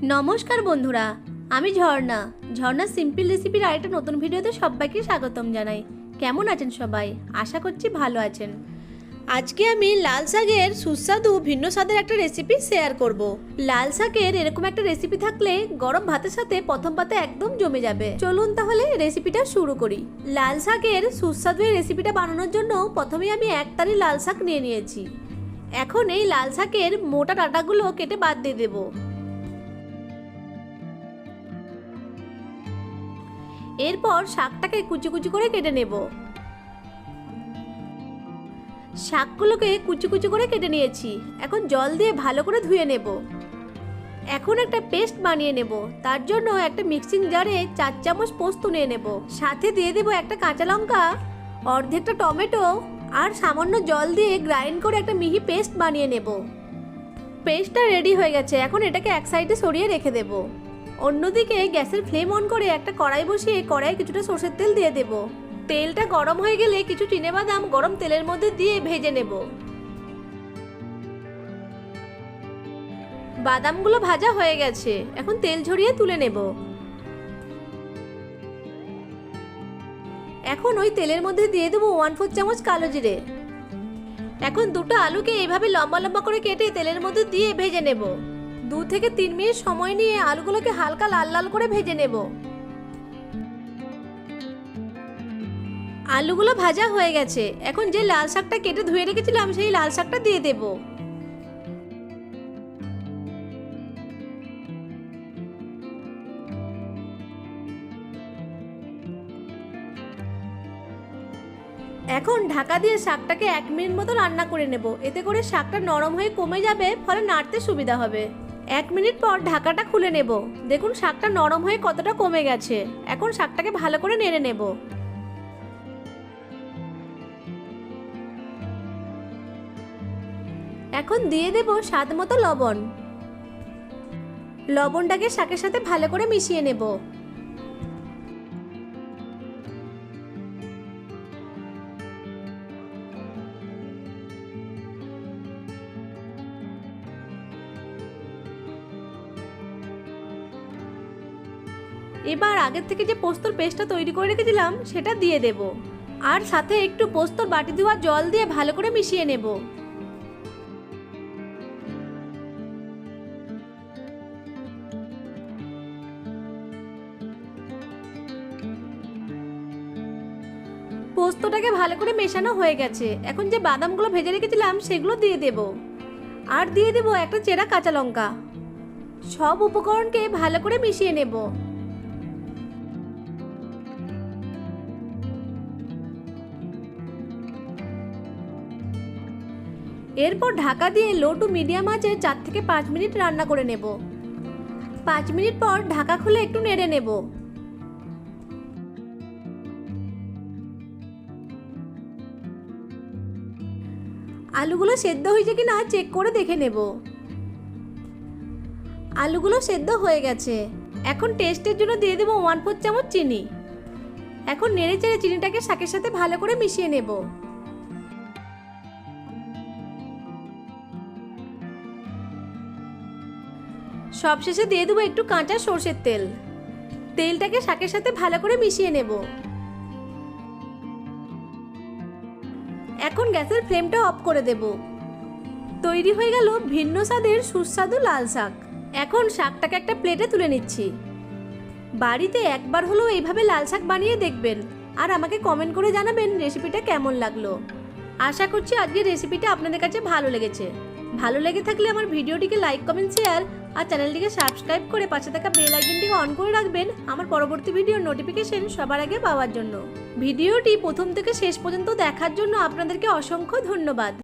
নমস্কার বন্ধুরা, আমি ঝর্ণা। ঝর্ণা সিম্পল রেসিপির আরেকটা নতুন ভিডিওতে সবাইকে স্বাগতম জানাই। কেমন আছেন সবাই? আশা করছি ভালো আছেন। আজকে আমি লাল শাকের সুস্বাদু ভিন্ন স্বাদের একটা রেসিপি শেয়ার করব। লাল শাকের এরকম একটা রেসিপি থাকলে গরম ভাতের সাথে প্রথম পাতে একদম জমে যাবে। চলুন তাহলে রেসিপিটা শুরু করি। লাল শাকের সুস্বাদু এই রেসিপিটা বানানোর জন্য প্রথমে আমি এক তারি লাল শাক নিয়ে নিয়েছি। এখন এই লাল শাকের মোটা ডাঁটাগুলো কেটে বাদ দিয়ে দেবো। এরপর শাকটাকে কুচি কুচি করে কেটে নেব। শাকগুলোকে কুচি কুচি করে কেটে নিয়েছি। এখন জল দিয়ে ভালো করে ধুয়ে নেব। এখন একটা পেস্ট বানিয়ে নেব। তার জন্য একটা মিক্সিং জারে 4 চামচ পোস্ত নিয়ে নেব। সাথে দিয়ে দেব একটা কাঁচা লঙ্কা, অর্ধেকটা টমেটো আর সামান্য জল দিয়ে গ্রাইন্ড করে একটা মিহি পেস্ট বানিয়ে নেব। পেস্টটা রেডি হয়ে গেছে। এখন এটাকে এক সাইডে সরিয়ে রেখে দেব। অন্যদিকে গ্যাসের ফ্লেম অন করে একটা কড়াই বসিয়ে কড়াইয়ে কিছুটা সরষের তেল দিয়ে দেব। তেলটা গরম হয়ে গেলে কিছু চিনেবাদাম গরম তেলের মধ্যে দিয়ে ভেজে নেব। বাদামগুলো ভাজা হয়ে গেছে। এখন তেল ঝরিয়ে তুলে নেব। এখন ওই তেলের মধ্যে দিয়ে দেবো 1/4 চামচ কালো জিরে। এখন দুটো আলুকে এইভাবে লম্বা লম্বা করে কেটে তেলের মধ্যে দিয়ে ভেজে নেব। 2 থেকে 3 মিনিট সময় নিয়ে আলুগুলোকে হালকা লাল লাল করে ভেজে নেব। আলুগুলো ভাজা হয়ে গেছে। এখন যে লাল শাকটা কেটে ধুয়ে রেখেছিলাম সেই লাল শাকটা দিয়ে দেব। এখন ঢাকা দিয়ে শাকটাকে 1 মিনিট মতো রান্না করে নেব। এতে করে শাকটা নরম হয়ে কমে যাবে, ফলে নাড়তে সুবিধা হবে। 1 মিনিট পর ঢাকাটা খুলে নেব। দেখুন শাকটা নরম হয়ে কতটা কমে গেছে। এখন শাকটাকে ভালো করে নেড়ে নেব। এখন দিয়ে দেব স্বাদ মতো লবণ। লবণটাকে শাকের সাথে ভালো করে মিশিয়ে নেব। এবার আগের থেকে যে পোস্তর পেস্টটা তৈরি করে রেখেছিলাম সেটা দিয়ে দেব। আর সাথে একটু পোস্তর বাটি ধোয়া জল দিয়ে ভালো করে মিশিয়ে নেব। পোস্তটাকে ভালো করে মেশানো হয়ে গেছে। এখন যে বাদামগুলো ভেজে রেখেছিলাম সেগুলো দিয়ে দেব। আর দিয়ে দেব একটা চেরা কাঁচা লঙ্কা। সব উপকরণকে ভালো করে মিশিয়ে নেব। এরপর ঢাকা দিয়ে লো টু মিডিয়াম আঁচে 4 থেকে 5 মিনিট রান্না করে নেব। 5 মিনিট পর ঢাকা খুলে একটু নেড়ে নেব। আলুগুলো সেদ্ধ হয়েছে কিনা চেক করে দেখে নেব। আলুগুলো সেদ্ধ হয়ে গেছে। এখন টেস্টের জন্য দিয়ে দেব 1/4 চামচ চিনি। এখন নেড়ে চেড়ে চিনিটাকে শাকের সাথে ভালো করে মিশিয়ে নেব। সবশেষে দিয়ে দেবো একটু কাঁচা সরষের তেল। তেলটাকে শাকের সাথে ভালো করে মিশিয়ে নেব। এখন গ্যাসের ফ্লেমটা অফ করে দেব। তৈরি হয়ে গেল ভিন্ন স্বাদের সুস্বাদু লাল শাক। এখন শাকটাকে একটা প্লেটে তুলে নিচ্ছি। বাড়িতে একবার হলেও এইভাবে লাল শাক বানিয়ে দেখবেন আর আমাকে কমেন্ট করে জানাবেন রেসিপিটা কেমন লাগলো। আশা করছি আজকের রেসিপিটা আপনাদের কাছে ভালো লেগেছে। ভালো লেগে থাকলে আমার ভিডিওটিকে লাইক, কমেন্ট, শেয়ার আর চ্যানেলটিকে সাবস্ক্রাইব করে পাশে থাকা বেল আইকনটিকে অন করে রাখবেন আমার পরবর্তী ভিডিওর নোটিফিকেশন সবার আগে পাওয়ার জন্য। ভিডিওটি প্রথম থেকে শেষ পর্যন্ত দেখার জন্য আপনাদেরকে অসংখ্য ধন্যবাদ।